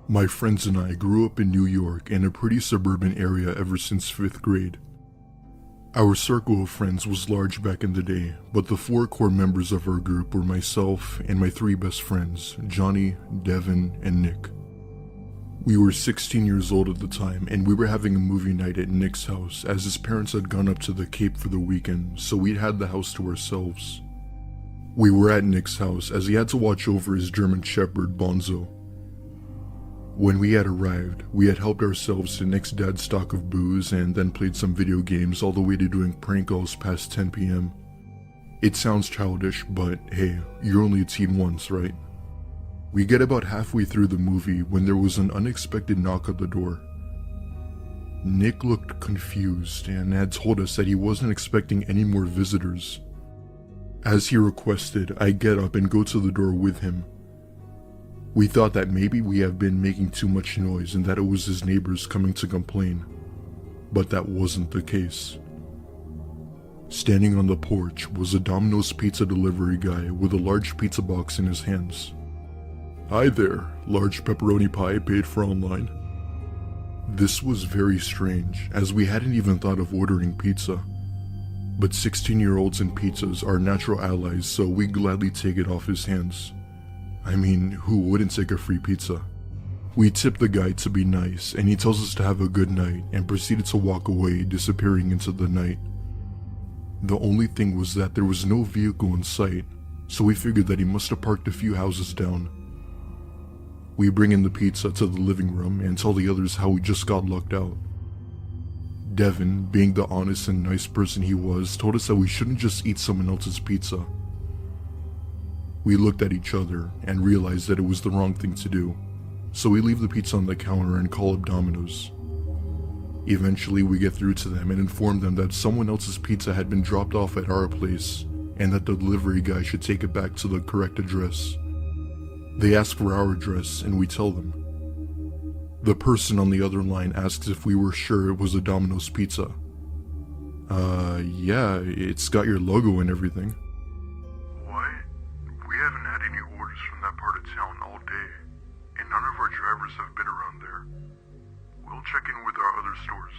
My friends and I grew up in New York in a pretty suburban area ever since 5th grade. Our circle of friends was large back in the day, but the four core members of our group were myself and my three best friends, Johnny, Devin, and Nick. We were 16 years old at the time, and we were having a movie night at Nick's house as his parents had gone up to the Cape for the weekend, so we'd had the house to ourselves. We were at Nick's house as he had to watch over his German Shepherd, Bonzo. When we had arrived, we had helped ourselves to Nick's dad's stock of booze and then played some video games all the way to doing prank calls past 10 p.m. It sounds childish, but hey, you're only a teen once, right? We get about halfway through the movie when there was an unexpected knock at the door. Nick looked confused and had told us that he wasn't expecting any more visitors. As he requested, I get up and go to the door with him. We thought that maybe we have been making too much noise and that it was his neighbors coming to complain, but that wasn't the case. Standing on the porch was a Domino's pizza delivery guy with a large pizza box in his hands. "Hi there, large pepperoni pie paid for online." This was very strange, as we hadn't even thought of ordering pizza. But 16-year-olds and pizzas are natural allies, so we gladly take it off his hands. I mean, who wouldn't take a free pizza? We tip the guy to be nice, and he tells us to have a good night and proceeded to walk away, disappearing into the night. The only thing was that there was no vehicle in sight, so we figured that he must have parked a few houses down. We bring in the pizza to the living room and tell the others how we just got locked out. Devin, being the honest and nice person he was, told us that we shouldn't just eat someone else's pizza. We looked at each other and realized that it was the wrong thing to do, so we leave the pizza on the counter and call up Domino's. Eventually we get through to them and inform them that someone else's pizza had been dropped off at our place and that the delivery guy should take it back to the correct address. They ask for our address and we tell them. The person on the other line asks if we were sure it was a Domino's pizza. Yeah, it's got your logo and everything." "What? We haven't had any orders from that part of town all day, and none of our drivers have been around there. We'll check in with our other stores."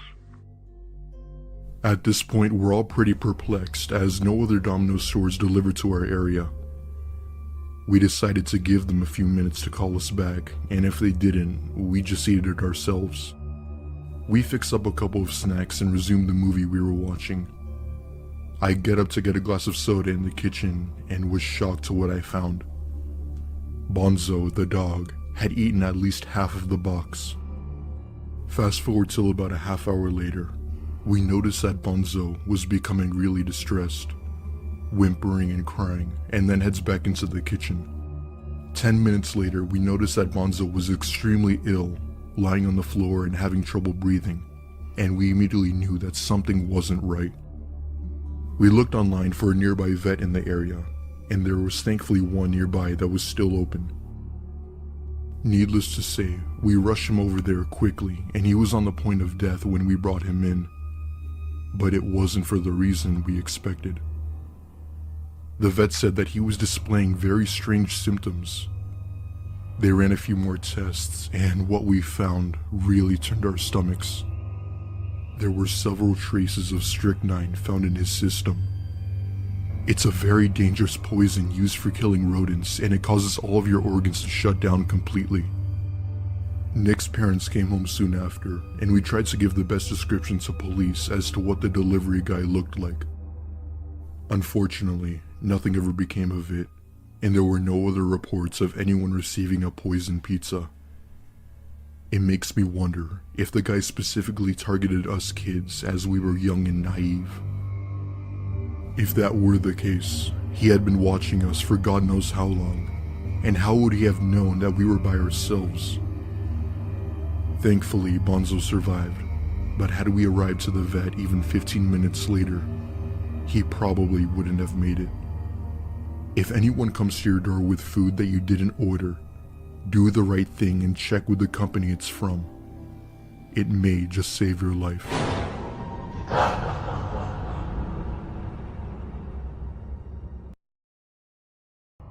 At this point, we're all pretty perplexed as no other Domino's stores delivered to our area. We decided to give them a few minutes to call us back, and if they didn't, we just ate it ourselves. We fixed up a couple of snacks and resumed the movie we were watching. I get up to get a glass of soda in the kitchen and was shocked to what I found. Bonzo, the dog, had eaten at least half of the box. Fast forward till about a half hour later, we noticed that Bonzo was becoming really distressed, whimpering and crying, and then heads back into the kitchen. 10 minutes later, we noticed that Bonzo was extremely ill, lying on the floor and having trouble breathing, and we immediately knew that something wasn't right. We looked online for a nearby vet in the area, and there was thankfully one nearby that was still open. Needless to say, we rushed him over there quickly, and he was on the point of death when we brought him in. But it wasn't for the reason we expected. The vet said that he was displaying very strange symptoms. They ran a few more tests, and what we found really turned our stomachs. There were several traces of strychnine found in his system. It's a very dangerous poison used for killing rodents, and it causes all of your organs to shut down completely. Nick's parents came home soon after, and we tried to give the best description to police as to what the delivery guy looked like. Unfortunately, nothing ever became of it, and there were no other reports of anyone receiving a poisoned pizza. It makes me wonder if the guy specifically targeted us kids as we were young and naive. If that were the case, he had been watching us for God knows how long, and how would he have known that we were by ourselves? Thankfully, Bonzo survived, but had we arrived to the vet even 15 minutes later, he probably wouldn't have made it. If anyone comes to your door with food that you didn't order, do the right thing and check with the company it's from. It may just save your life.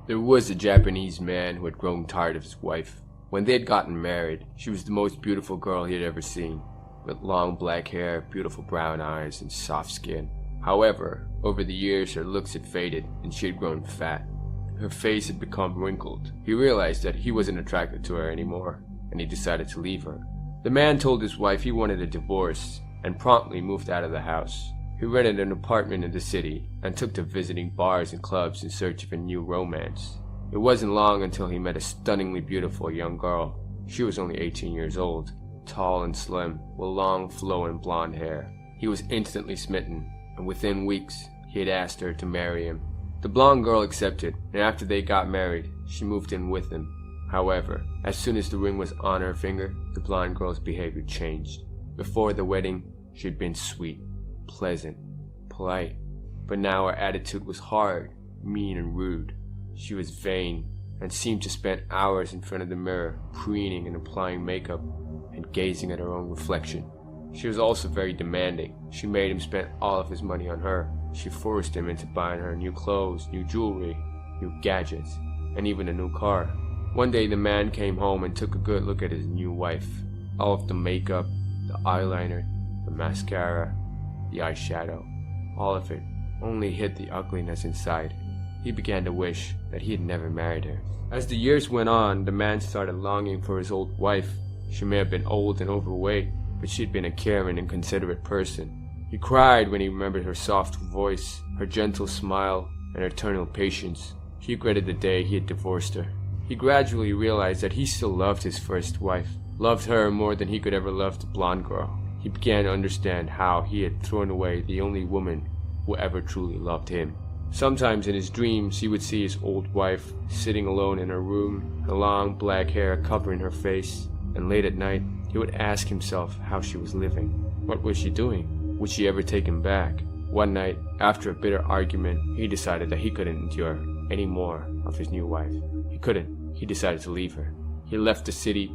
There was a Japanese man who had grown tired of his wife When they had gotten married, she was the most beautiful girl he had ever seen, with long black hair, beautiful brown eyes, and soft skin. However, over the years her looks had faded and she had grown fat. Her face had become wrinkled. He realized that he wasn't attracted to her anymore, and he decided to leave her. The man told his wife he wanted a divorce and promptly moved out of the house. He rented an apartment in the city and took to visiting bars and clubs in search of a new romance. It wasn't long until he met a stunningly beautiful young girl. She was only 18 years old, tall and slim, with long flowing blonde hair. He was instantly smitten, and within weeks, he had asked her to marry him. The blonde girl accepted, and after they got married, she moved in with him. However, as soon as the ring was on her finger, the blonde girl's behavior changed. Before the wedding, she had been sweet, pleasant, polite, but now her attitude was hard, mean, and rude. She was vain, and seemed to spend hours in front of the mirror, preening and applying makeup, and gazing at her own reflection. She was also very demanding. She made him spend all of his money on her. She forced him into buying her new clothes, new jewelry, new gadgets, and even a new car. One day the man came home and took a good look at his new wife. All of the makeup, the eyeliner, the mascara, the eyeshadow, all of it only hid the ugliness inside. He began to wish that he had never married her. As the years went on, the man started longing for his old wife. She may have been old and overweight, but she had been a caring and considerate person. He cried when he remembered her soft voice, her gentle smile, and her eternal patience. He regretted the day he had divorced her. He gradually realized that he still loved his first wife, loved her more than he could ever love the blonde girl. He began to understand how he had thrown away the only woman who ever truly loved him. Sometimes in his dreams he would see his old wife sitting alone in her room, her long black hair covering her face, and late at night he would ask himself how she was living. What was she doing? Would she ever take him back? One night, after a bitter argument, he decided that he couldn't endure any more of his new wife. He couldn't. He decided to leave her. He left the city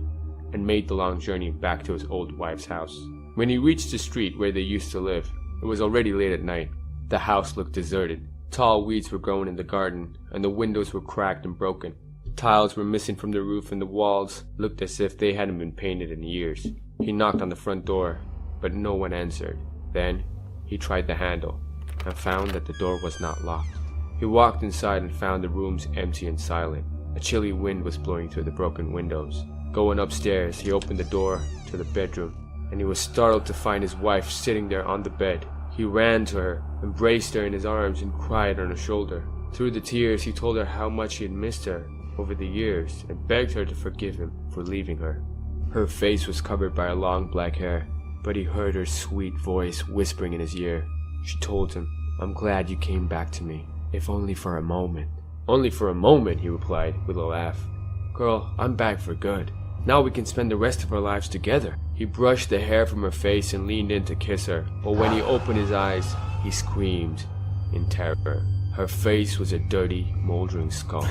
and made the long journey back to his old wife's house. When he reached the street where they used to live, it was already late at night. The house looked deserted. Tall weeds were growing in the garden, and the windows were cracked and broken. The tiles were missing from the roof, and the walls looked as if they hadn't been painted in years. He knocked on the front door, but no one answered. Then, he tried the handle, and found that the door was not locked. He walked inside and found the rooms empty and silent. A chilly wind was blowing through the broken windows. Going upstairs, he opened the door to the bedroom, and he was startled to find his wife sitting there on the bed. He ran to her, embraced her in his arms, and cried on her shoulder. Through the tears, he told her how much he had missed her over the years, and begged her to forgive him for leaving her. Her face was covered by her long black hair, but he heard her sweet voice whispering in his ear. She told him, "I'm glad you came back to me, if only for a moment." "Only for a moment," he replied with a laugh. "Girl, I'm back for good. Now we can spend the rest of our lives together." He brushed the hair from her face and leaned in to kiss her, but when he opened his eyes, he screamed in terror. Her face was a dirty, moldering skull.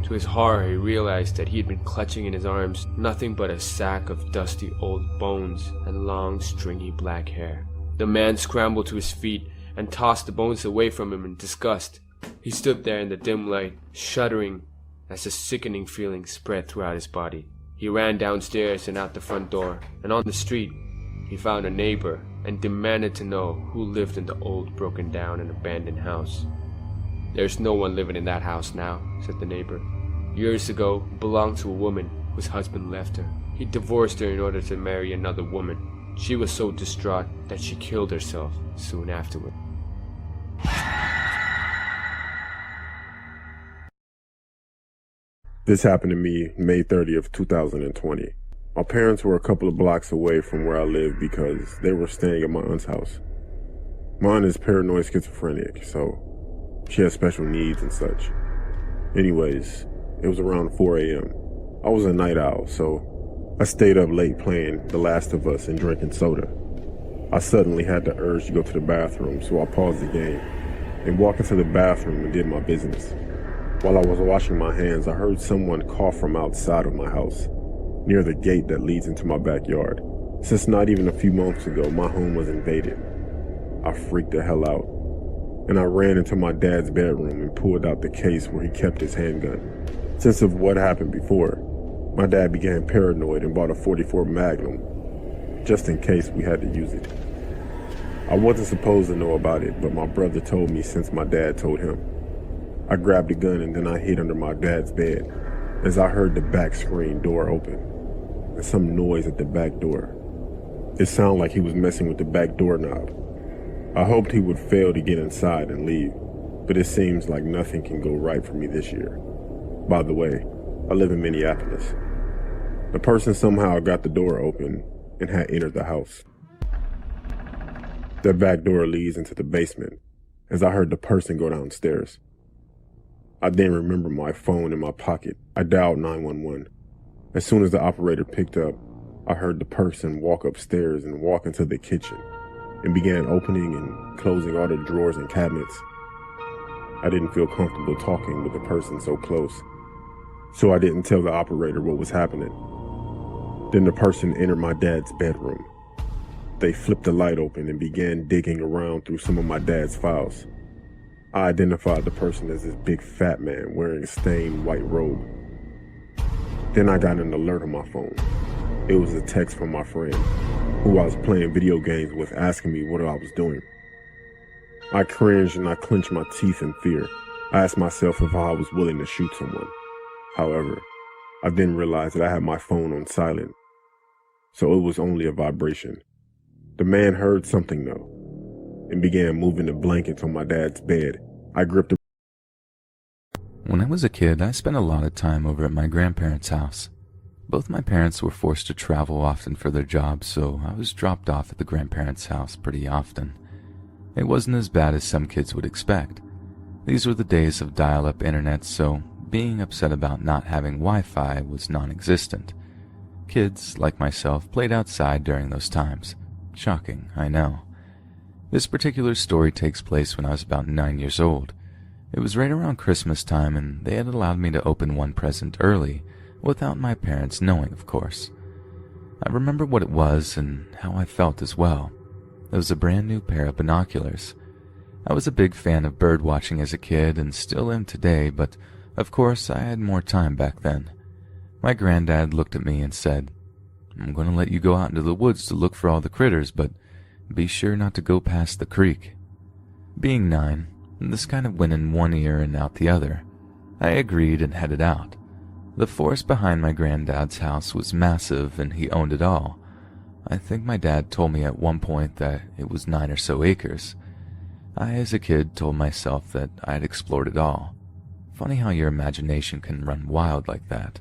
To his horror, he realized that he had been clutching in his arms nothing but a sack of dusty old bones and long, stringy black hair. The man scrambled to his feet and tossed the bones away from him in disgust. He stood there in the dim light, shuddering as a sickening feeling spread throughout his body. He ran downstairs and out the front door, and on the street, he found a neighbor and demanded to know who lived in the old, broken down and abandoned house. "There's no one living in that house now," said the neighbor. "Years ago, it belonged to a woman whose husband left her. He divorced her in order to marry another woman. She was so distraught that she killed herself soon afterward." This happened to me May 30th, 2020. My parents were a couple of blocks away from where I lived because they were staying at my aunt's house. My aunt is paranoid schizophrenic, so she has special needs and such. Anyways, it was around 4 a.m. I was a night owl, so I stayed up late playing The Last of Us and drinking soda. I suddenly had the urge to go to the bathroom, so I paused the game and walked into the bathroom and did my business. While I was washing my hands, I heard someone cough from outside of my house, near the gate that leads into my backyard. Since not even a few months ago, my home was invaded. I freaked the hell out. and I ran into my dad's bedroom and pulled out the case where he kept his handgun. Since of what happened before, my dad became paranoid and bought a .44 Magnum, just in case we had to use it. I wasn't supposed to know about it, but my brother told me since my dad told him. I grabbed the gun and then I hid under my dad's bed as I heard the back screen door open and some noise at the back door. It sounded like he was messing with the back doorknob. I hoped he would fail to get inside and leave, but it seems like nothing can go right for me this year. By the way, I live in Minneapolis. The person somehow got the door open and had entered the house. The back door leads into the basement as I heard the person go downstairs. I then remember my phone in my pocket. I dialed 911. As soon as the operator picked up, I heard the person walk upstairs and walk into the kitchen and began opening and closing all the drawers and cabinets. I didn't feel comfortable talking with the person so close, so I didn't tell the operator what was happening. Then the person entered my dad's bedroom. They flipped the light open and began digging around through some of my dad's files. I identified the person as this big fat man wearing a stained white robe. Then I got an alert on my phone. It was a text from my friend, who I was playing video games with, asking me what I was doing. I cringed and I clenched my teeth in fear. I asked myself if I was willing to shoot someone. However, I then realized that I had my phone on silent, so it was only a vibration. The man heard something though, and began moving the blankets on my dad's bed. I gripped the... When I was a kid, I spent a lot of time over at my grandparents' house. Both my parents were forced to travel often for their jobs, so I was dropped off at the grandparents' house pretty often. It wasn't as bad as some kids would expect. These were the days of dial-up internet, so being upset about not having Wi-Fi was non-existent. Kids, like myself, played outside during those times. Shocking, I know. This particular story takes place when I was about 9 years old. It was right around Christmas time, and they had allowed me to open one present early, without my parents knowing, of course. I remember what it was and how I felt as well. It was a brand new pair of binoculars. I was a big fan of bird watching as a kid and still am today, but of course I had more time back then. My granddad looked at me and said, "I'm going to let you go out into the woods to look for all the critters, but be sure not to go past the creek." Being 9, this kind of went in one ear and out the other. I agreed and headed out. The forest behind my granddad's house was massive and he owned it all. I think my dad told me at one point that it was 9 or so acres. I, as a kid, told myself that I had explored it all. Funny how your imagination can run wild like that.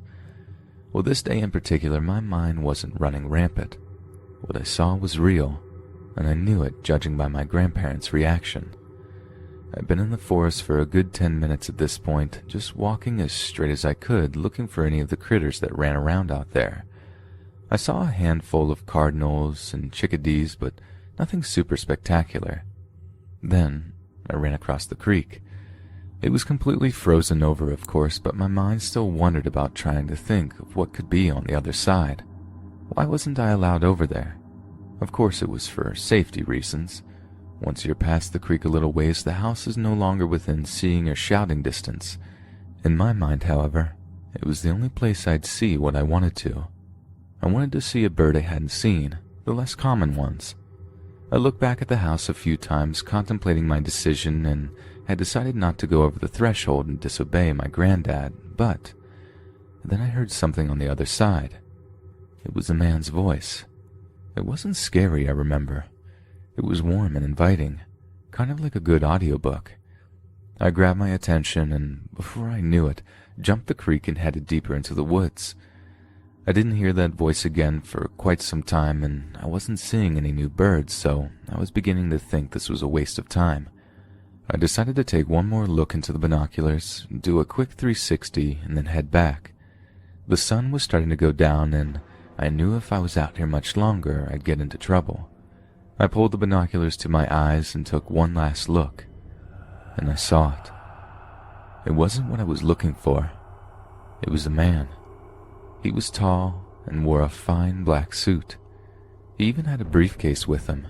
Well, this day in particular, my mind wasn't running rampant. What I saw was real, and I knew it judging by my grandparents' reaction. I'd been in the forest for a good 10 minutes at this point, just walking as straight as I could, looking for any of the critters that ran around out there. I saw a handful of cardinals and chickadees, but nothing super spectacular. Then I ran across the creek. It was completely frozen over, of course, but my mind still wondered about trying to think of what could be on the other side. Why wasn't I allowed over there? Of course it was for safety reasons. Once you're past the creek a little ways, the house is no longer within seeing or shouting distance. In my mind, however, it was the only place I'd see what I wanted to. I wanted to see a bird I hadn't seen, the less common ones. I looked back at the house a few times, contemplating my decision, and had decided not to go over the threshold and disobey my granddad, but then I heard something on the other side. It was a man's voice. It wasn't scary, I remember. It was warm and inviting, kind of like a good audiobook. I grabbed my attention and, before I knew it, jumped the creek and headed deeper into the woods. I didn't hear that voice again for quite some time, and I wasn't seeing any new birds, so I was beginning to think this was a waste of time. I decided to take one more look into the binoculars, do a quick 360, and then head back. The sun was starting to go down, and I knew if I was out here much longer, I'd get into trouble. I pulled the binoculars to my eyes and took one last look, and I saw it. It wasn't what I was looking for. It was a man. He was tall and wore a fine black suit. He even had a briefcase with him.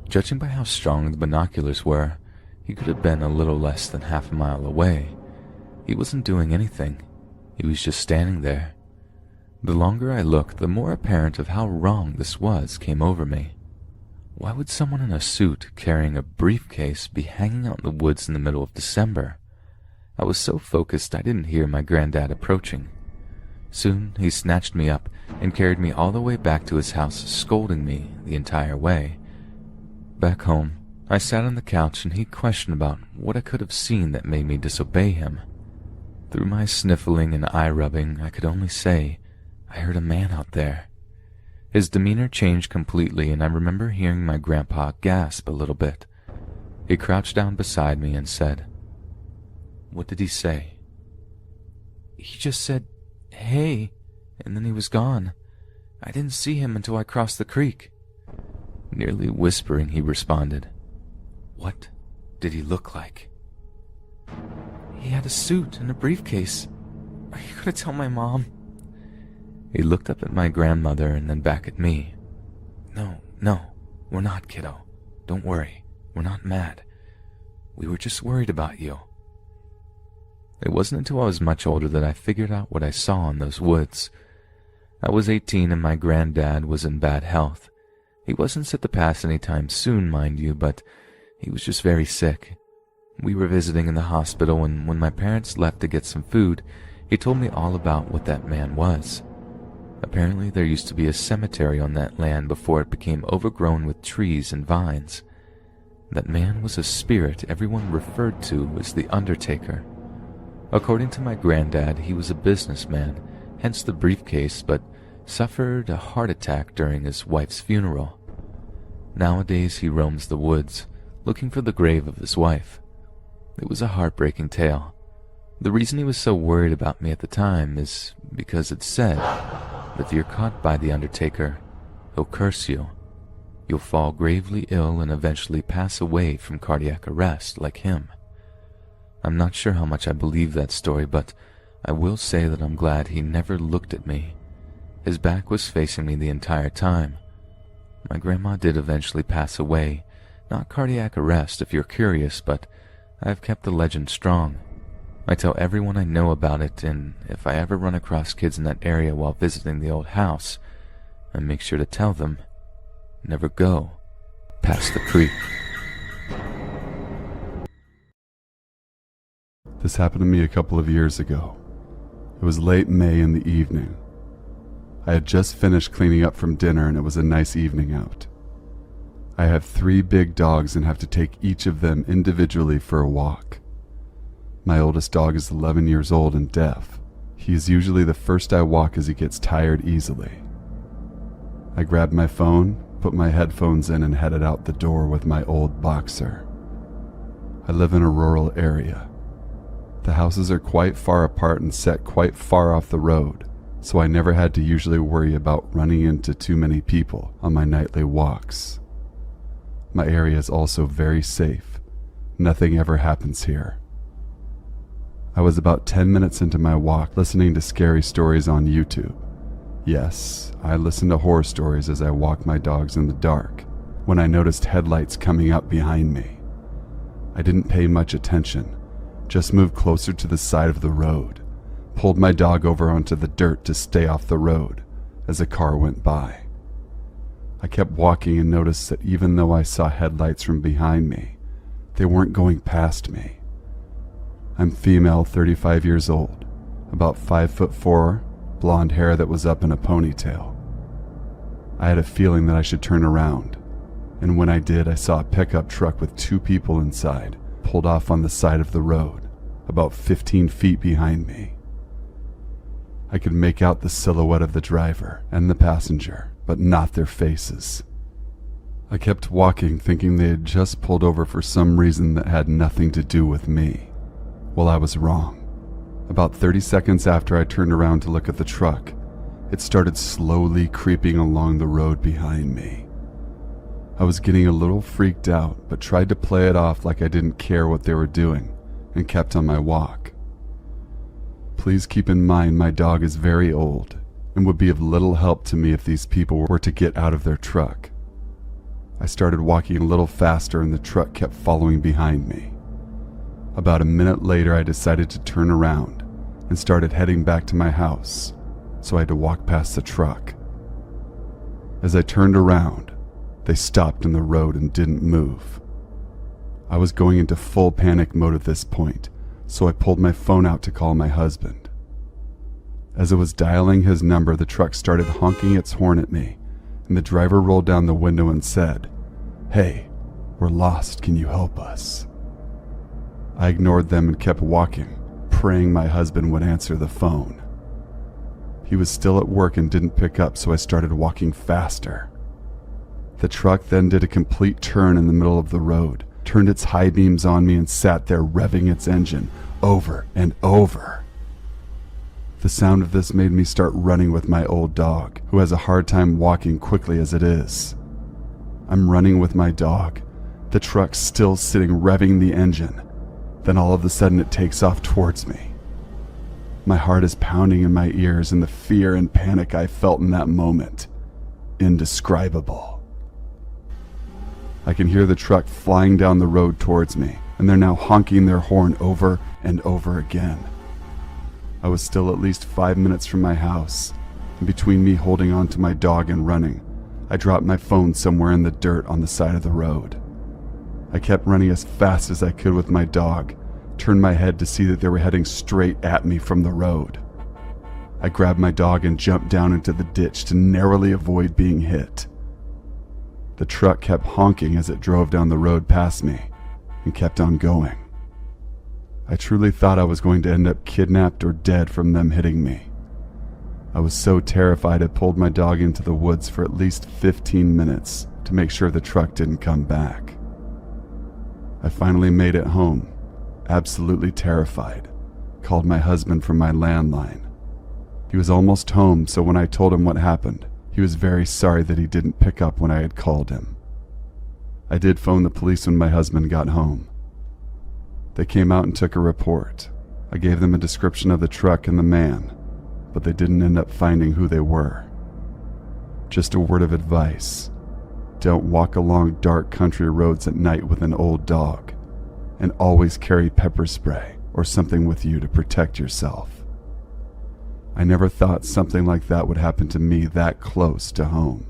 Judging by how strong the binoculars were, He could have been a little less than half a mile away. He wasn't doing anything. He was just standing there. The longer I looked, the more apparent of how wrong this was came over me. Why would someone in a suit carrying a briefcase be hanging out in the woods in the middle of December? I was so focused I didn't hear my granddad approaching. Soon he snatched me up and carried me all the way back to his house, scolding me the entire way. Back home, I sat on the couch and he questioned about what I could have seen that made me disobey him. Through my sniffling and eye rubbing, I could only say, I heard a man out there. His demeanor changed completely, and I remember hearing my grandpa gasp a little bit. He crouched down beside me and said, "What did he say?" "He just said, 'Hey,' and then he was gone. I didn't see him until I crossed the creek." Nearly whispering, he responded, "What did he look like?" "He had a suit and a briefcase. Are you going to tell my mom?" He looked up at my grandmother and then back at me. No, we're not, kiddo. Don't worry. We're not mad. We were just worried about you." It wasn't until I was much older that I figured out what I saw in those woods. I was 18 and my granddad was in bad health. He wasn't set to pass any time soon, mind you, but he was just very sick. We were visiting in the hospital, and when my parents left to get some food, he told me all about what that man was. Apparently there used to be a cemetery on that land before it became overgrown with trees and vines. That man was a spirit everyone referred to as the Undertaker. According to my granddad, he was a businessman, hence the briefcase, but suffered a heart attack during his wife's funeral. Nowadays he roams the woods, looking for the grave of his wife. It was a heartbreaking tale. The reason he was so worried about me at the time is because it said that if you're caught by the Undertaker, he'll curse you. You'll fall gravely ill and eventually pass away from cardiac arrest like him. I'm not sure how much I believe that story, but I will say that I'm glad he never looked at me. His back was facing me the entire time. My grandma did eventually pass away, not cardiac arrest if you're curious, but I've kept the legend strong. I tell everyone I know about it, and if I ever run across kids in that area while visiting the old house, I make sure to tell them, never go past the creek. This happened to me a couple of years ago. It was late May in the evening. I had just finished cleaning up from dinner and it was a nice evening out. I have 3 big dogs and have to take each of them individually for a walk. My oldest dog is 11 years old and deaf. He is usually the first I walk as he gets tired easily. I grabbed my phone, put my headphones in, and headed out the door with my old Boxer. I live in a rural area. The houses are quite far apart and set quite far off the road, so I never had to usually worry about running into too many people on my nightly walks. My area is also very safe. Nothing ever happens here. I was about 10 minutes into my walk listening to scary stories on YouTube. Yes, I listen to horror stories as I walk my dogs in the dark, when I noticed headlights coming up behind me. I didn't pay much attention, just moved closer to the side of the road, pulled my dog over onto the dirt to stay off the road as a car went by. I kept walking and noticed that even though I saw headlights from behind me, they weren't going past me. I'm female, 35 years old, about 5'4", blonde hair that was up in a ponytail. I had a feeling that I should turn around, and when I did, I saw a pickup truck with 2 people inside, pulled off on the side of the road, about 15 feet behind me. I could make out the silhouette of the driver and the passenger, but not their faces. I kept walking, thinking they had just pulled over for some reason that had nothing to do with me. Well, I was wrong. About 30 seconds after I turned around to look at the truck, it started slowly creeping along the road behind me. I was getting a little freaked out, but tried to play it off like I didn't care what they were doing, and kept on my walk. Please keep in mind my dog is very old, and would be of little help to me if these people were to get out of their truck. I started walking a little faster and the truck kept following behind me. About a minute later, I decided to turn around and started heading back to my house, so I had to walk past the truck. As I turned around, they stopped in the road and didn't move. I was going into full panic mode at this point, so I pulled my phone out to call my husband. As I was dialing his number, the truck started honking its horn at me, and the driver rolled down the window and said, "Hey, we're lost, can you help us?" I ignored them and kept walking, praying my husband would answer the phone. He was still at work and didn't pick up, so I started walking faster. The truck then did a complete turn in the middle of the road, turned its high beams on me and sat there revving its engine over and over. The sound of this made me start running with my old dog, who has a hard time walking quickly as it is. I'm running with my dog, the truck still sitting revving the engine. Then all of a sudden it takes off towards me. My heart is pounding in my ears, and the fear and panic I felt in that moment, indescribable. I can hear the truck flying down the road towards me, and they're now honking their horn over and over again. I was still at least 5 minutes from my house, and between me holding on to my dog and running, I dropped my phone somewhere in the dirt on the side of the road. I kept running as fast as I could with my dog, turned my head to see that they were heading straight at me from the road. I grabbed my dog and jumped down into the ditch to narrowly avoid being hit. The truck kept honking as it drove down the road past me and kept on going. I truly thought I was going to end up kidnapped or dead from them hitting me. I was so terrified I pulled my dog into the woods for at least 15 minutes to make sure the truck didn't come back. I finally made it home, absolutely terrified, called my husband from my landline. He was almost home, so when I told him what happened, he was very sorry that he didn't pick up when I had called him. I did phone the police when my husband got home. They came out and took a report. I gave them a description of the truck and the man, but they didn't end up finding who they were. Just a word of advice: don't walk along dark country roads at night with an old dog, and always carry pepper spray or something with you to protect yourself. I never thought something like that would happen to me that close to home.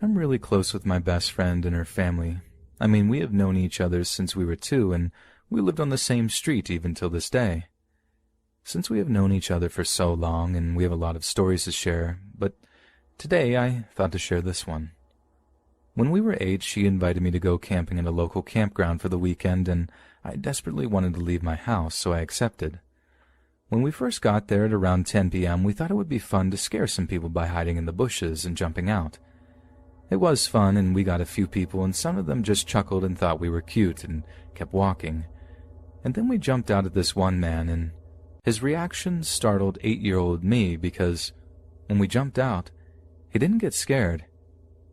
I'm really close with my best friend and her family. I mean, we have known each other since we were 2, and we lived on the same street even till this day. Since we have known each other for so long, and we have a lot of stories to share, but today I thought to share this one. When we were 8, she invited me to go camping at a local campground for the weekend, and I desperately wanted to leave my house, so I accepted. When we first got there at around 10 p.m., we thought it would be fun to scare some people by hiding in the bushes and jumping out. It was fun, and we got a few people, and some of them just chuckled and thought we were cute and kept walking. And then we jumped out at this one man, and his reaction startled 8-year-old me because when we jumped out, he didn't get scared.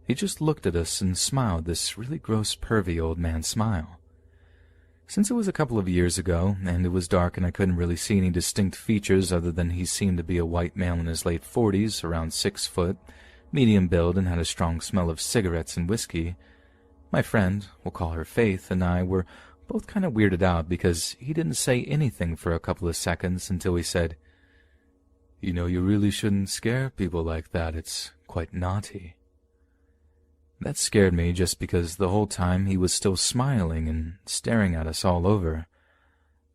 He just looked at us and smiled this really gross, pervy old man smile. Since it was a couple of years ago, and it was dark and I couldn't really see any distinct features other than he seemed to be a white male in his late 40s, around 6 foot, medium build, and had a strong smell of cigarettes and whiskey, my friend, we'll call her Faith, and I were both kind of weirded out because he didn't say anything for a couple of seconds until he said, "You know, you really shouldn't scare people like that. It's quite naughty." That scared me just because the whole time he was still smiling and staring at us all over.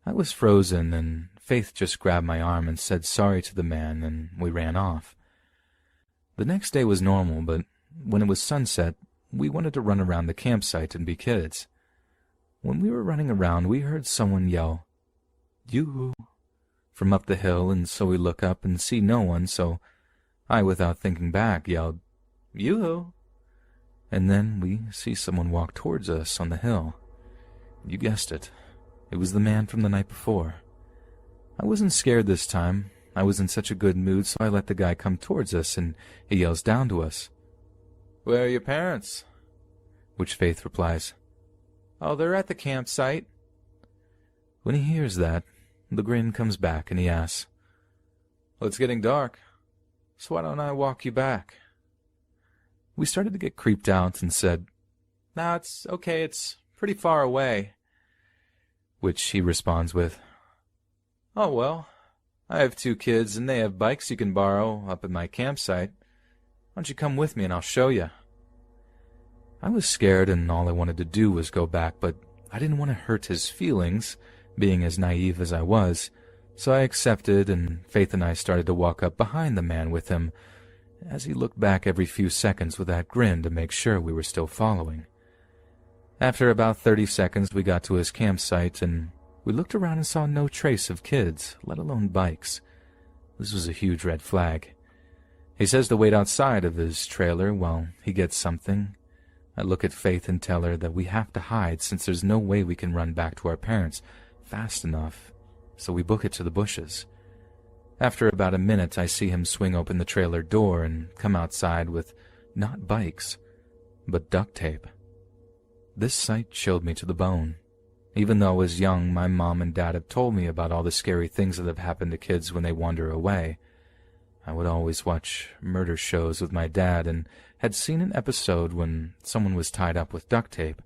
I was frozen, and Faith just grabbed my arm and said sorry to the man, and we ran off. The next day was normal, but when it was sunset, we wanted to run around the campsite and be kids. When we were running around, we heard someone yell, "Yoo-hoo," from up the hill, and so we look up and see no one, so I, without thinking back, yelled, "Yoo-hoo." And then we see someone walk towards us on the hill. You guessed it. It was the man from the night before. I wasn't scared this time. I was in such a good mood, so I let the guy come towards us, and he yells down to us, "Where are your parents?" Which Faith replies, "Oh, they're at the campsite." When he hears that, the grin comes back, and he asks, "Well, it's getting dark, so why don't I walk you back?" We started to get creeped out and said, "Nah, it's okay, it's pretty far away." Which he responds with, "Oh well, I have 2 kids and they have bikes you can borrow up at my campsite. Why don't you come with me and I'll show you?" I was scared and all I wanted to do was go back, but I didn't want to hurt his feelings, being as naive as I was, so I accepted, and Faith and I started to walk up behind the man with him, as he looked back every few seconds with that grin to make sure we were still following. After about 30 seconds, we got to his campsite, and we looked around and saw no trace of kids, let alone bikes. This was a huge red flag. He says to wait outside of his trailer while he gets something. I look at Faith and tell her that we have to hide since there's no way we can run back to our parents fast enough, so we book it to the bushes. After about a minute, I see him swing open the trailer door and come outside with not bikes, but duct tape. This sight chilled me to the bone. Even though I was young, my mom and dad have told me about all the scary things that have happened to kids when they wander away. I would always watch murder shows with my dad and had seen an episode when someone was tied up with duct tape.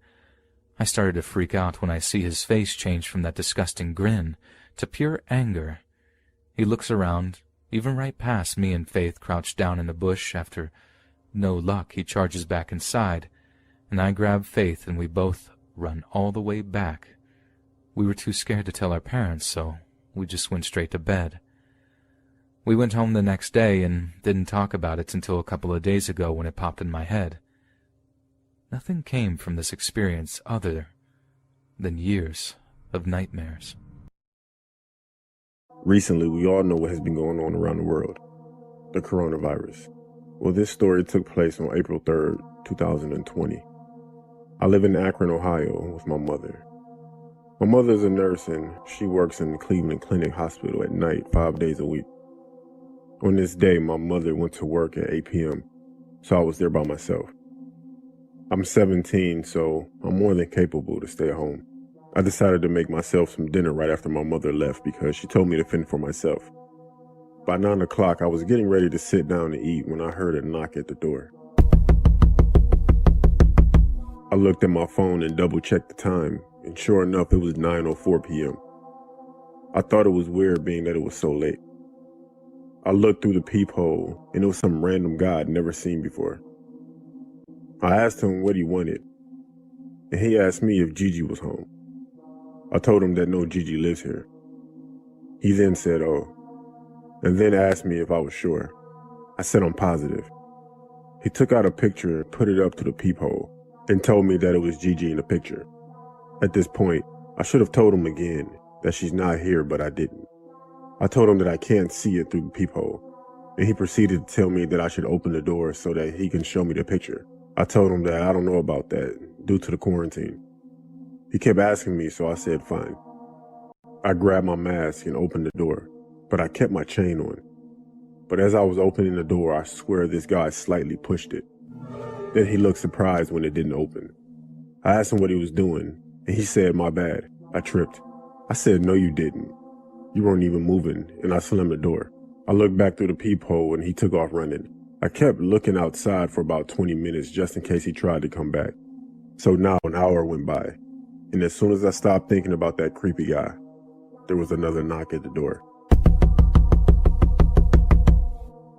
I started to freak out when I see his face change from that disgusting grin to pure anger. He looks around, even right past me and Faith crouched down in a bush. After no luck, he charges back inside, and I grab Faith and we both run all the way back. We were too scared to tell our parents, so we just went straight to bed. We went home the next day and didn't talk about it until a couple of days ago when it popped in my head. Nothing came from this experience other than years of nightmares. Recently, we all know what has been going on around the world. The coronavirus. Well, this story took place on April 3rd, 2020. I live in Akron, Ohio with my mother. My mother is a nurse and she works in the Cleveland Clinic Hospital at night 5 days a week. On this day, my mother went to work at 8 p.m., so I was there by myself. I'm 17, so I'm more than capable to stay at home. I decided to make myself some dinner right after my mother left because she told me to fend for myself. By 9 o'clock, I was getting ready to sit down to eat when I heard a knock at the door. I looked at my phone and double-checked the time, and sure enough, it was 9:04 p.m. I thought it was weird being that it was so late. I looked through the peephole, and it was some random guy I'd never seen before. I asked him what he wanted, and he asked me if Gigi was home. I told him that no, Gigi lives here. He then said, "Oh," and then asked me if I was sure. I said I'm positive. He took out a picture and put it up to the peephole, and told me that it was Gigi in the picture. At this point, I should have told him again that she's not here, but I didn't. I told him that I can't see it through the peephole, and he proceeded to tell me that I should open the door so that he can show me the picture. I told him that I don't know about that due to the quarantine. He kept asking me, so I said fine. I grabbed my mask and opened the door, but I kept my chain on. But as I was opening the door, I swear this guy slightly pushed it. Then he looked surprised when it didn't open. I asked him what he was doing, and he said, "My bad, I tripped." I said, "No, you didn't. You weren't even moving," and I slammed the door. I looked back through the peephole and he took off running. I kept looking outside for about 20 minutes just in case he tried to come back. So now an hour went by, and as soon as I stopped thinking about that creepy guy, there was another knock at the door.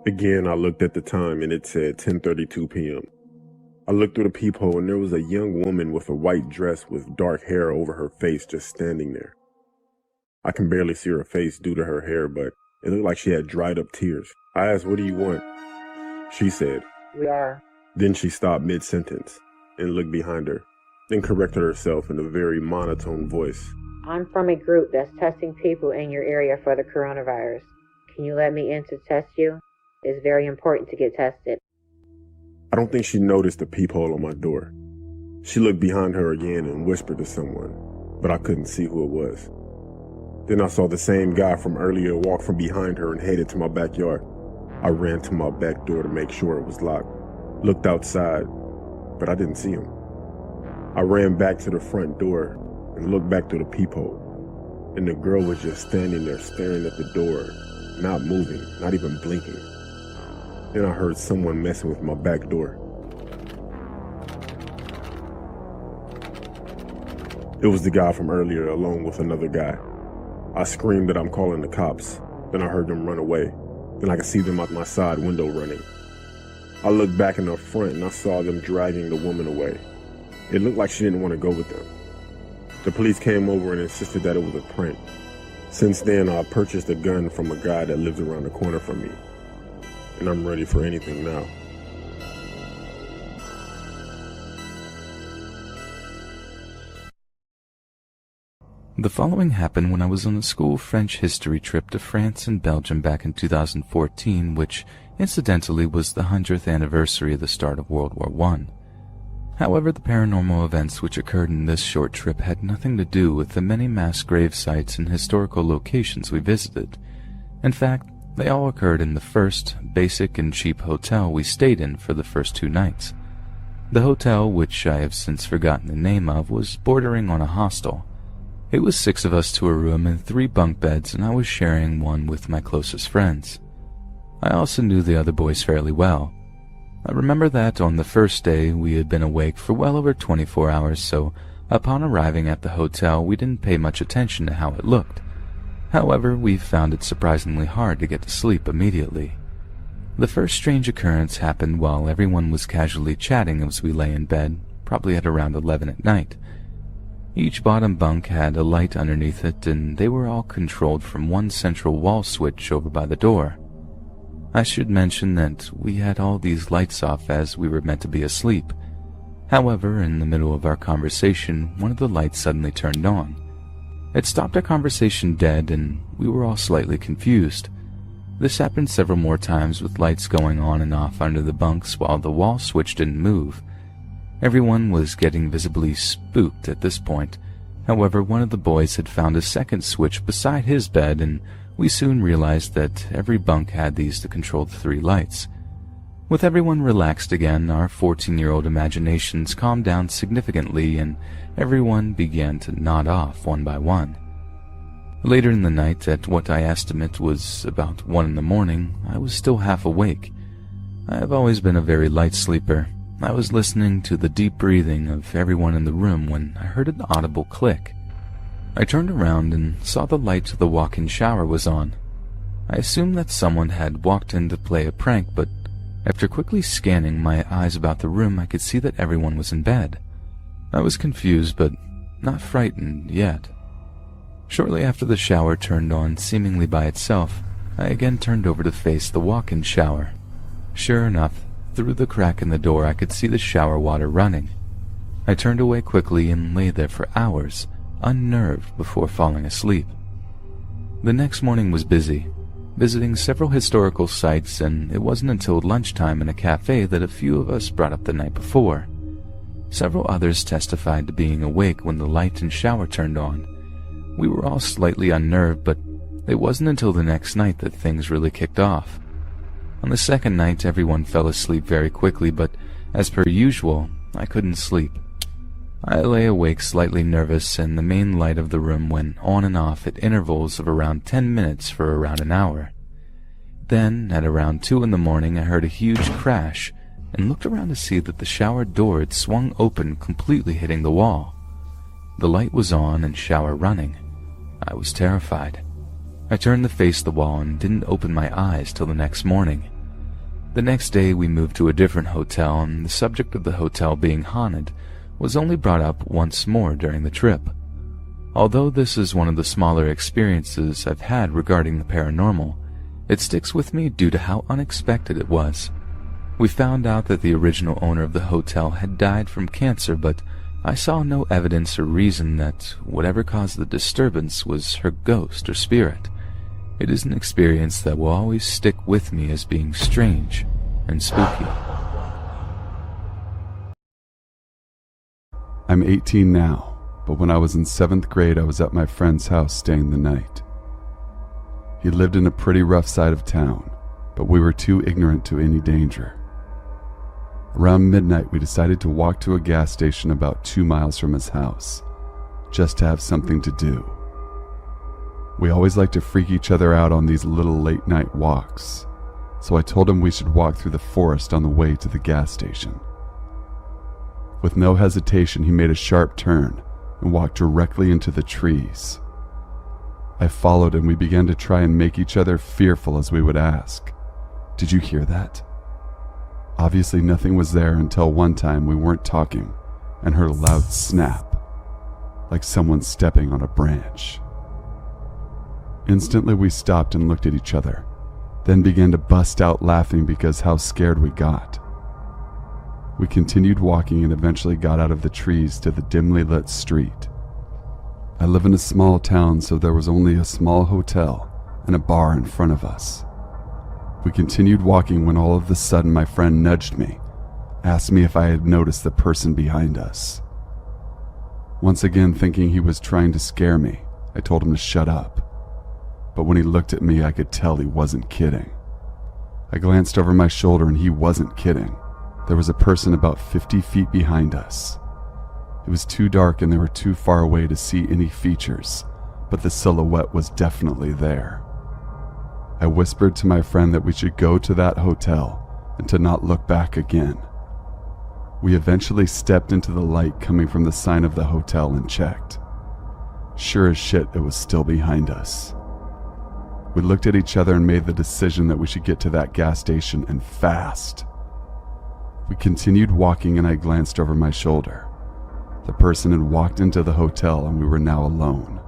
Again, I looked at the time and it said 10:32 p.m. I looked through the peephole and there was a young woman with a white dress with dark hair over her face just standing there. I can barely see her face due to her hair, but it looked like she had dried up tears. I asked, "What do you want?" She said, "We are." Then she stopped mid-sentence and looked behind her, then corrected herself in a very monotone voice. "I'm from a group that's testing people in your area for the coronavirus. Can you let me in to test you? It's very important to get tested." I don't think she noticed the peephole on my door. She looked behind her again and whispered to someone, but I couldn't see who it was. Then I saw the same guy from earlier walk from behind her and headed to my backyard. I ran to my back door to make sure it was locked, looked outside, but I didn't see him. I ran back to the front door and looked back through the peephole, and the girl was just standing there staring at the door, not moving, not even blinking. Then I heard someone messing with my back door. It was the guy from earlier, along with another guy. I screamed that I'm calling the cops. Then I heard them run away. Then I could see them out my side window running. I looked back in the front and I saw them dragging the woman away. It looked like she didn't want to go with them. The police came over and insisted that it was a prank. Since then, I purchased a gun from a guy that lives around the corner from me. And I'm ready for anything now. The following happened when I was on a school French history trip to France and Belgium back in 2014, which incidentally was the 100th anniversary of the start of World War I. However, the paranormal events which occurred in this short trip had nothing to do with the many mass grave sites and historical locations we visited. In fact, they all occurred in the first, basic and cheap hotel we stayed in for the first 2 nights. The hotel, which I have since forgotten the name of, was bordering on a hostel. It was 6 of us to a room and 3 bunk beds, and I was sharing one with my closest friends. I also knew the other boys fairly well. I remember that on the first day we had been awake for well over 24 hours, so upon arriving at the hotel we didn't pay much attention to how it looked. However, we found it surprisingly hard to get to sleep immediately. The first strange occurrence happened while everyone was casually chatting as we lay in bed, probably at around 11 at night. Each bottom bunk had a light underneath it, and they were all controlled from one central wall switch over by the door. I should mention that we had all these lights off as we were meant to be asleep. However, in the middle of our conversation, one of the lights suddenly turned on. It stopped our conversation dead, and we were all slightly confused. This happened several more times with lights going on and off under the bunks while the wall switch didn't move. Everyone was getting visibly spooked at this point. However, one of the boys had found a second switch beside his bed, and we soon realized that every bunk had these to control the 3 lights. With everyone relaxed again, our 14-year-old imaginations calmed down significantly, and everyone began to nod off one by one. Later in the night, at what I estimate was about 1 in the morning, I was still half awake. I have always been a very light sleeper. I was listening to the deep breathing of everyone in the room when I heard an audible click. I turned around and saw the light to the walk-in shower was on. I assumed that someone had walked in to play a prank, but after quickly scanning my eyes about the room, I could see that everyone was in bed. I was confused, but not frightened yet. Shortly after the shower turned on seemingly by itself, I again turned over to face the walk-in shower. Sure enough, through the crack in the door I could see the shower water running. I turned away quickly and lay there for hours, unnerved before falling asleep. The next morning was busy, visiting several historical sites, and it wasn't until lunchtime in a cafe that a few of us brought up the night before. Several others testified to being awake when the light and shower turned on. We were all slightly unnerved, but it wasn't until the next night that things really kicked off. On the second night, everyone fell asleep very quickly, but as per usual, I couldn't sleep. I lay awake slightly nervous, and the main light of the room went on and off at intervals of around 10 minutes for around an hour. Then, at around 2 in the morning, I heard a huge crash and looked around to see that the shower door had swung open, completely hitting the wall. The light was on and shower running. I was terrified. I turned to face the wall and didn't open my eyes till the next morning. The next day we moved to a different hotel, and the subject of the hotel being haunted was only brought up once more during the trip. Although this is one of the smaller experiences I've had regarding the paranormal, it sticks with me due to how unexpected it was. We found out that the original owner of the hotel had died from cancer, but I saw no evidence or reason that whatever caused the disturbance was her ghost or spirit. It is an experience that will always stick with me as being strange and spooky. I'm 18 now, but when I was in 7th grade, I was at my friend's house staying the night. He lived in a pretty rough side of town, but we were too ignorant to any danger. Around midnight, we decided to walk to a gas station about 2 miles from his house, just to have something to do. We always like to freak each other out on these little late-night walks, so I told him we should walk through the forest on the way to the gas station. With no hesitation, he made a sharp turn, and walked directly into the trees. I followed and we began to try and make each other fearful as we would ask, "Did you hear that?" Obviously nothing was there until one time we weren't talking and heard a loud snap, like someone stepping on a branch. Instantly we stopped and looked at each other, then began to bust out laughing because how scared we got. We continued walking and eventually got out of the trees to the dimly lit street. I live in a small town, so there was only a small hotel and a bar in front of us. We continued walking when all of a sudden my friend nudged me, asked me if I had noticed the person behind us. Once again, thinking he was trying to scare me, I told him to shut up. But when he looked at me, I could tell he wasn't kidding. I glanced over my shoulder and he wasn't kidding. There was a person about 50 feet behind us. It was too dark and they were too far away to see any features, but the silhouette was definitely there. I whispered to my friend that we should go to that hotel and to not look back again. We eventually stepped into the light coming from the sign of the hotel and checked. Sure as shit, it was still behind us. We looked at each other and made the decision that we should get to that gas station and fast. We continued walking and I glanced over my shoulder. The person had walked into the hotel and we were now alone.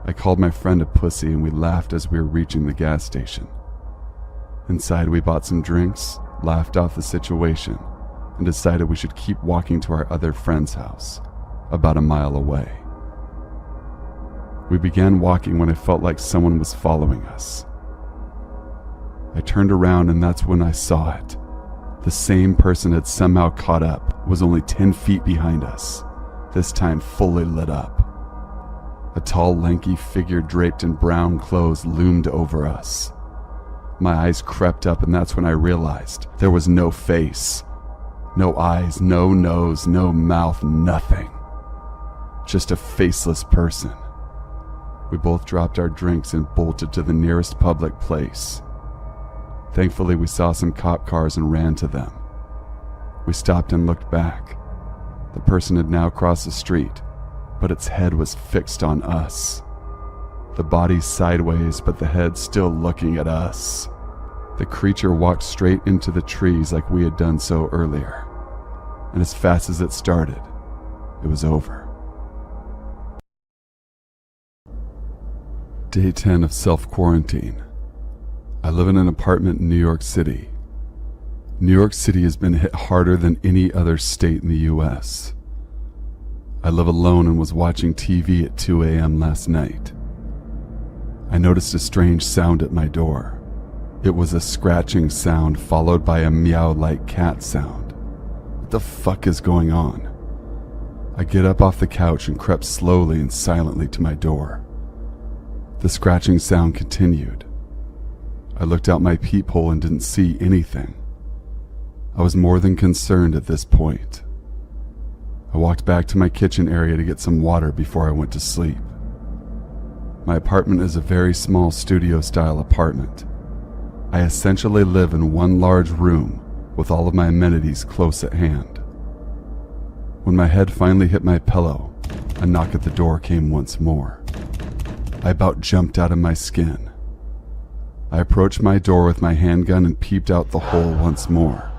I called my friend a pussy and we laughed as we were reaching the gas station. Inside we bought some drinks, laughed off the situation, and decided we should keep walking to our other friend's house, about a mile away. We began walking when I felt like someone was following us. I turned around and that's when I saw it. The same person had somehow caught up, was only 10 feet behind us, this time fully lit up. A tall, lanky figure draped in brown clothes loomed over us. My eyes crept up and that's when I realized there was no face. No eyes, no nose, no mouth, nothing. Just a faceless person. We both dropped our drinks and bolted to the nearest public place. Thankfully, we saw some cop cars and ran to them. We stopped and looked back. The person had now crossed the street, but its head was fixed on us. The body sideways, but the head still looking at us. The creature walked straight into the trees like we had done so earlier. And as fast as it started, it was over. Day 10 of self-quarantine. I live in an apartment in New York City. New York City has been hit harder than any other state in the US. I live alone and was watching TV at 2 a.m. last night. I noticed a strange sound at my door. It was a scratching sound followed by a meow-like cat sound. What the fuck is going on? I get up off the couch and crept slowly and silently to my door. The scratching sound continued. I looked out my peephole and didn't see anything. I was more than concerned at this point. I walked back to my kitchen area to get some water before I went to sleep. My apartment is a very small studio-style apartment. I essentially live in one large room with all of my amenities close at hand. When my head finally hit my pillow, a knock at the door came once more. I about jumped out of my skin. I approached my door with my handgun and peeped out the hole once more.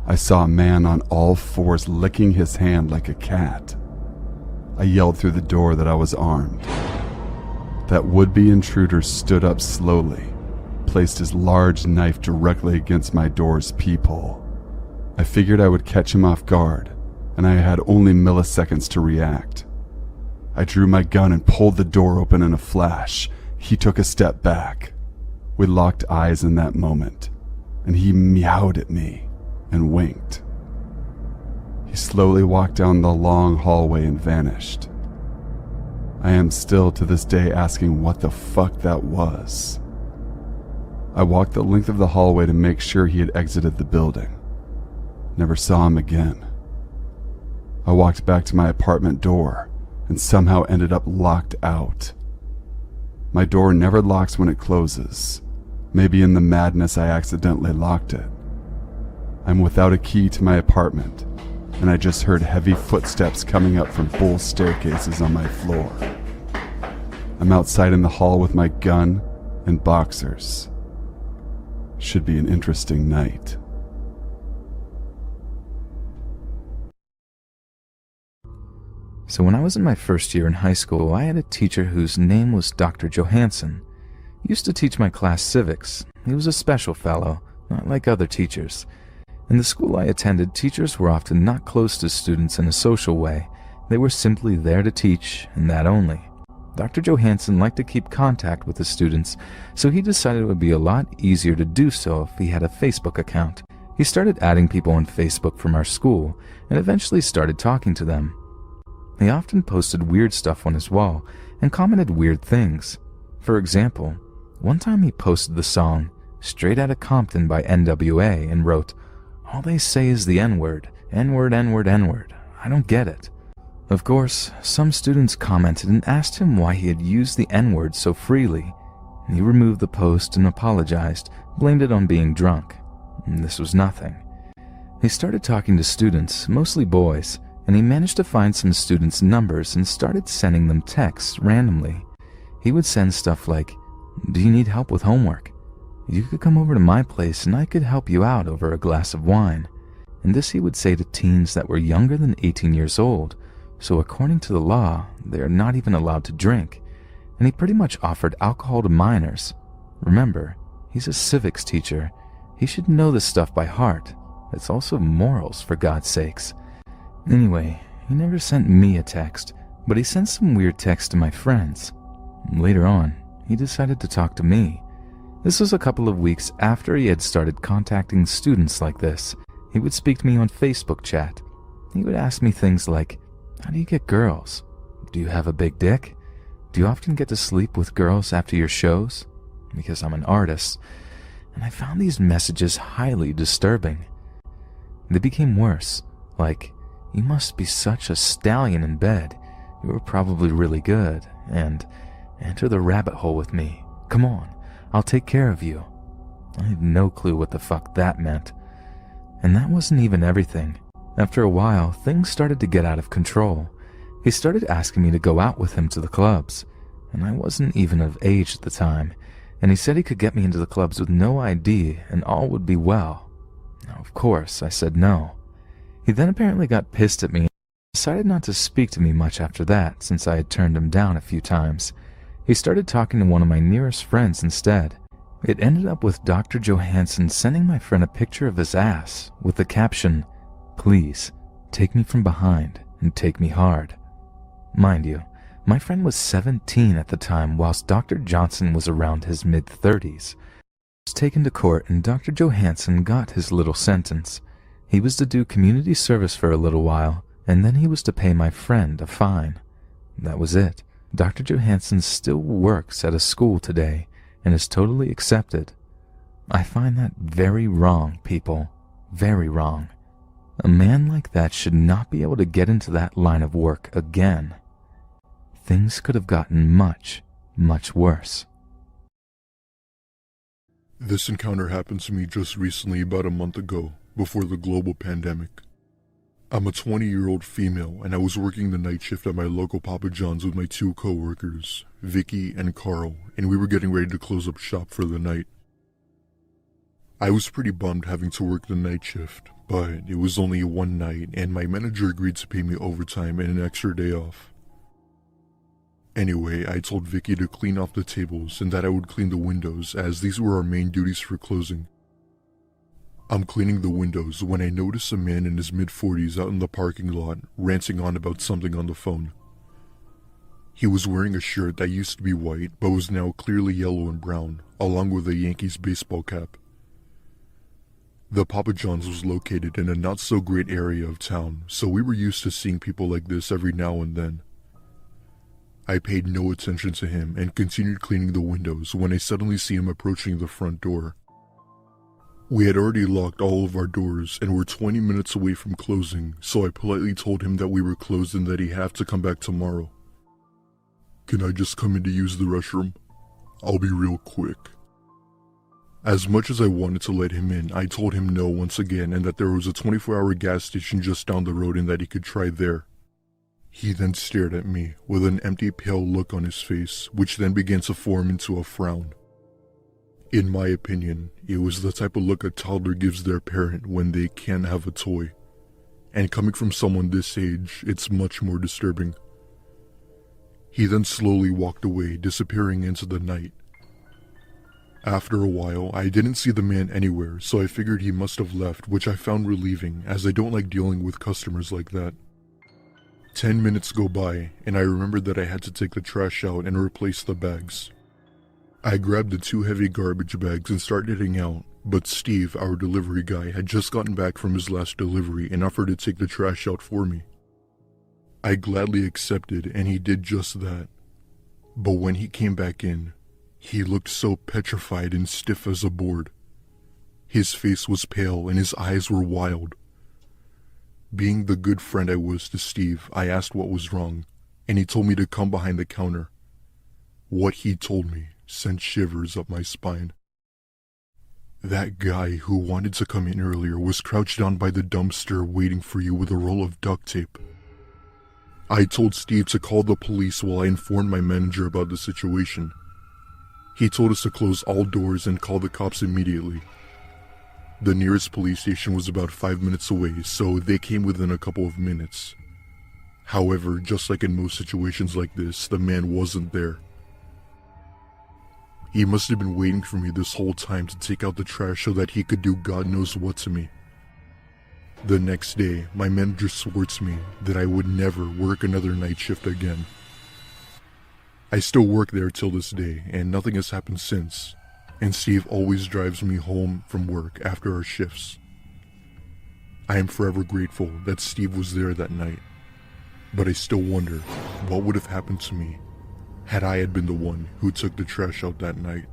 I saw a man on all fours licking his hand like a cat. I yelled through the door that I was armed. That would-be intruder stood up slowly, placed his large knife directly against my door's peephole. I figured I would catch him off guard, and I had only milliseconds to react. I drew my gun and pulled the door open in a flash. He took a step back. We locked eyes in that moment, and he meowed at me and winked. He slowly walked down the long hallway and vanished. I am still to this day asking what the fuck that was. I walked the length of the hallway to make sure he had exited the building. Never saw him again. I walked back to my apartment door and somehow ended up locked out. My door never locks when it closes. Maybe in the madness I accidentally locked it. I'm without a key to my apartment, and I just heard heavy footsteps coming up from both staircases on my floor. I'm outside in the hall with my gun and boxers. Should be an interesting night. So when I was in my first year in high school, I had a teacher whose name was Dr. Johansson. He used to teach my class civics. He was a special fellow, not like other teachers. In the school I attended, teachers were often not close to students in a social way. They were simply there to teach, and that only. Dr. Johansson liked to keep contact with the students, so he decided it would be a lot easier to do so if he had a Facebook account. He started adding people on Facebook from our school, and eventually started talking to them. He often posted weird stuff on his wall, and commented weird things. For example, one time he posted the song Straight Outta Compton by NWA and wrote, "All they say is the N-word, N-word, N-word, N-word. I don't get it." Of course, some students commented and asked him why he had used the N-word so freely. He removed the post and apologized, blamed it on being drunk. This was nothing. He started talking to students, mostly boys, and he managed to find some students' numbers and started sending them texts randomly. He would send stuff like, "Do you need help with homework? You could come over to my place and I could help you out over a glass of wine." And this he would say to teens that were younger than 18 years old, so according to the law, they are not even allowed to drink. And he pretty much offered alcohol to minors. Remember, he's a civics teacher. He should know this stuff by heart. It's also morals, for God's sakes. Anyway, he never sent me a text, but he sent some weird texts to my friends. Later on, he decided to talk to me. This was a couple of weeks after he had started contacting students like this. He would speak to me on Facebook chat. He would ask me things like, "How do you get girls? Do you have a big dick? Do you often get to sleep with girls after your shows?" Because I'm an artist, and I found these messages highly disturbing. They became worse, like, "You must be such a stallion in bed. You were probably really good," and "Enter the rabbit hole with me. Come on, I'll take care of you." I had no clue what the fuck that meant. And that wasn't even everything. After a while, things started to get out of control. He started asking me to go out with him to the clubs, and I wasn't even of age at the time, and he said he could get me into the clubs with no ID and all would be well. Now, of course, I said no. He then apparently got pissed at me and decided not to speak to me much after that, since I had turned him down a few times. He started talking to one of my nearest friends instead. It ended up with Dr. Johansson sending my friend a picture of his ass with the caption, "Please, take me from behind and take me hard." Mind you, my friend was 17 at the time, whilst Dr. Johnson was around his mid-30s. He was taken to court and Dr. Johansson got his little sentence. He was to do community service for a little while, and then he was to pay my friend a fine. That was it. Dr. Johansson still works at a school today and is totally accepted. I find that very wrong, people. Very wrong. A man like that should not be able to get into that line of work again. Things could have gotten much, much worse. This encounter happened to me just recently, about a month ago, before the global pandemic. I'm a 20-year-old female, and I was working the night shift at my local Papa John's with my two co-workers, Vicky and Carl, and we were getting ready to close up shop for the night. I was pretty bummed having to work the night shift, but it was only one night, and my manager agreed to pay me overtime and an extra day off. Anyway, I told Vicky to clean off the tables and that I would clean the windows, as these were our main duties for closing. I'm cleaning the windows when I notice a man in his mid-40s out in the parking lot, ranting on about something on the phone. He was wearing a shirt that used to be white, but was now clearly yellow and brown, along with a Yankees baseball cap. The Papa John's was located in a not-so-great area of town, so we were used to seeing people like this every now and then. I paid no attention to him and continued cleaning the windows when I suddenly see him approaching the front door. We had already locked all of our doors and were 20 minutes away from closing, so I politely told him that we were closed and that he'd have to come back tomorrow. "Can I just come in to use the restroom? I'll be real quick." As much as I wanted to let him in, I told him no once again and that there was a 24-hour gas station just down the road and that he could try there. He then stared at me with an empty, pale look on his face, which then began to form into a frown. In my opinion, it was the type of look a toddler gives their parent when they can't have a toy. And coming from someone this age, it's much more disturbing. He then slowly walked away, disappearing into the night. After a while, I didn't see the man anywhere, so I figured he must have left, which I found relieving, as I don't like dealing with customers like that. 10 minutes go by, and I remembered that I had to take the trash out and replace the bags. I grabbed the 2 heavy garbage bags and started heading out, but Steve, our delivery guy, had just gotten back from his last delivery and offered to take the trash out for me. I gladly accepted, and he did just that. But when he came back in, he looked so petrified and stiff as a board. His face was pale and his eyes were wild. Being the good friend I was to Steve, I asked what was wrong, and he told me to come behind the counter. What he told me sent shivers up my spine. That guy who wanted to come in earlier was crouched down by the dumpster waiting for you with a roll of duct tape. I told Steve to call the police while I informed my manager about the situation. He told us to close all doors and call the cops immediately. The nearest police station was about 5 minutes away, so they came within a couple of minutes. However, just like in most situations like this, the man wasn't there. He must have been waiting for me this whole time to take out the trash so that he could do God knows what to me. The next day, my manager swore to me that I would never work another night shift again. I still work there till this day, and nothing has happened since, and Steve always drives me home from work after our shifts. I am forever grateful that Steve was there that night, but I still wonder what would have happened to me had I had been the one who took the trash out that night.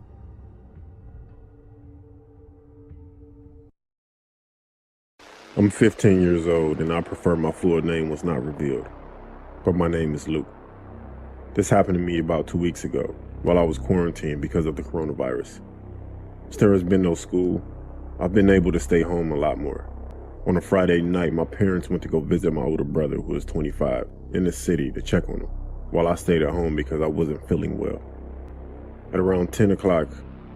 I'm 15 years old and I prefer my full name was not revealed, but my name is Luke. This happened to me about 2 weeks ago while I was quarantined because of the coronavirus. Since there has been no school, I've been able to stay home a lot more. On a Friday night, my parents went to go visit my older brother, who is 25, in the city to check on him, while I stayed at home because I wasn't feeling well. At around 10 o'clock,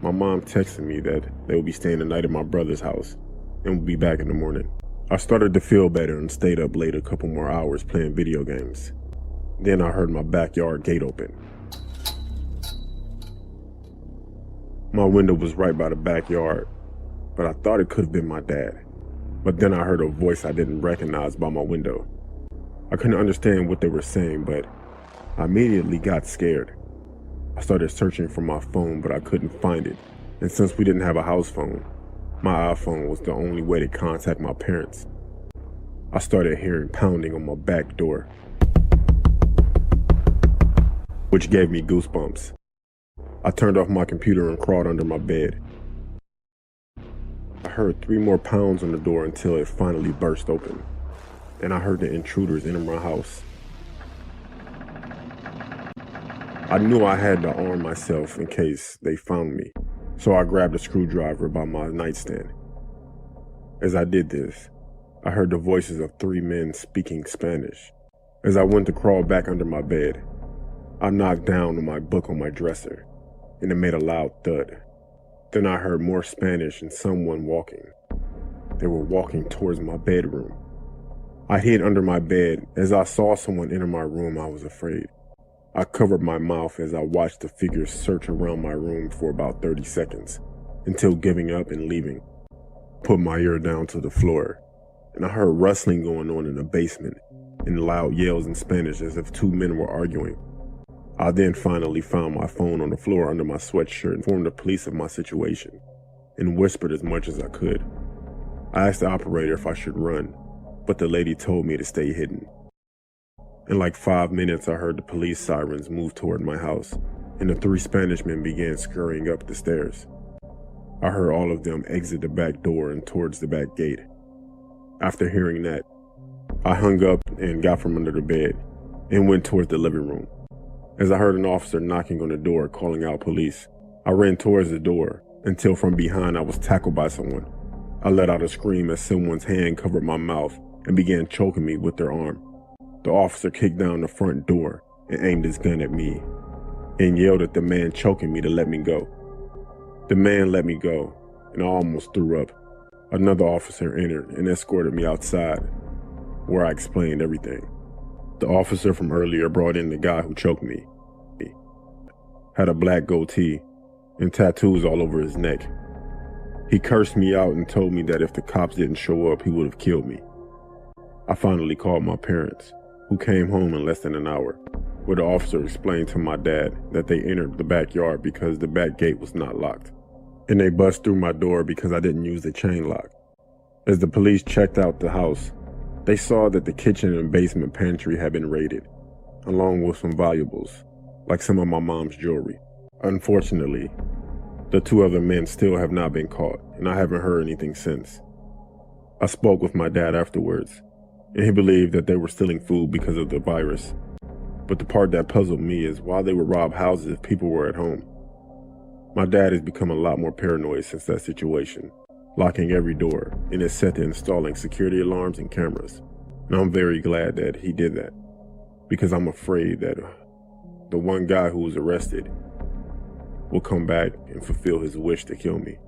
my mom texted me that they would be staying the night at my brother's house and would be back in the morning. I started to feel better and stayed up late a couple more hours playing video games. Then I heard my backyard gate open. My window was right by the backyard, but I thought it could have been my dad. But then I heard a voice I didn't recognize by my window. I couldn't understand what they were saying, but I immediately got scared. I started searching for my phone, but I couldn't find it. And since we didn't have a house phone, my iPhone was the only way to contact my parents. I started hearing pounding on my back door, which gave me goosebumps. I turned off my computer and crawled under my bed. I heard 3 more pounds on the door until it finally burst open, and I heard the intruders enter my house. I knew I had to arm myself in case they found me, so I grabbed a screwdriver by my nightstand. As I did this, I heard the voices of 3 men speaking Spanish. As I went to crawl back under my bed, I knocked down on my book on my dresser, and it made a loud thud. Then I heard more Spanish and someone walking. They were walking towards my bedroom. I hid under my bed. As I saw someone enter my room, I was afraid. I covered my mouth as I watched the figures search around my room for about 30 seconds, until giving up and leaving. Put my ear down to the floor, and I heard rustling going on in the basement, and loud yells in Spanish as if 2 men were arguing. I then finally found my phone on the floor under my sweatshirt and informed the police of my situation, and whispered as much as I could. I asked the operator if I should run, but the lady told me to stay hidden. In like 5 minutes, I heard the police sirens move toward my house, and the 3 Spanish men began scurrying up the stairs. I heard all of them exit the back door and towards the back gate. After hearing that, I hung up and got from under the bed and went towards the living room. As I heard an officer knocking on the door calling out police, I ran towards the door until from behind I was tackled by someone. I let out a scream as someone's hand covered my mouth and began choking me with their arm. The officer kicked down the front door and aimed his gun at me and yelled at the man choking me to let me go. The man let me go, and I almost threw up. Another officer entered and escorted me outside, where I explained everything. The officer from earlier brought in the guy who choked me. He had a black goatee and tattoos all over his neck. He cursed me out and told me that if the cops didn't show up, he would have killed me. I finally called my parents, who came home in less than an hour, where the officer explained to my dad that they entered the backyard because the back gate was not locked, and they bust through my door because I didn't use the chain lock. As the police checked out the house, they saw that the kitchen and basement pantry had been raided, along with some valuables, like some of my mom's jewelry. Unfortunately, the two other men still have not been caught, and I haven't heard anything since. I spoke with my dad afterwards, and he believed that they were stealing food because of the virus. But the part that puzzled me is why they would rob houses if people were at home. My dad has become a lot more paranoid since that situation, locking every door, and is set to installing security alarms and cameras. And I'm very glad that he did that, because I'm afraid that the one guy who was arrested will come back and fulfill his wish to kill me.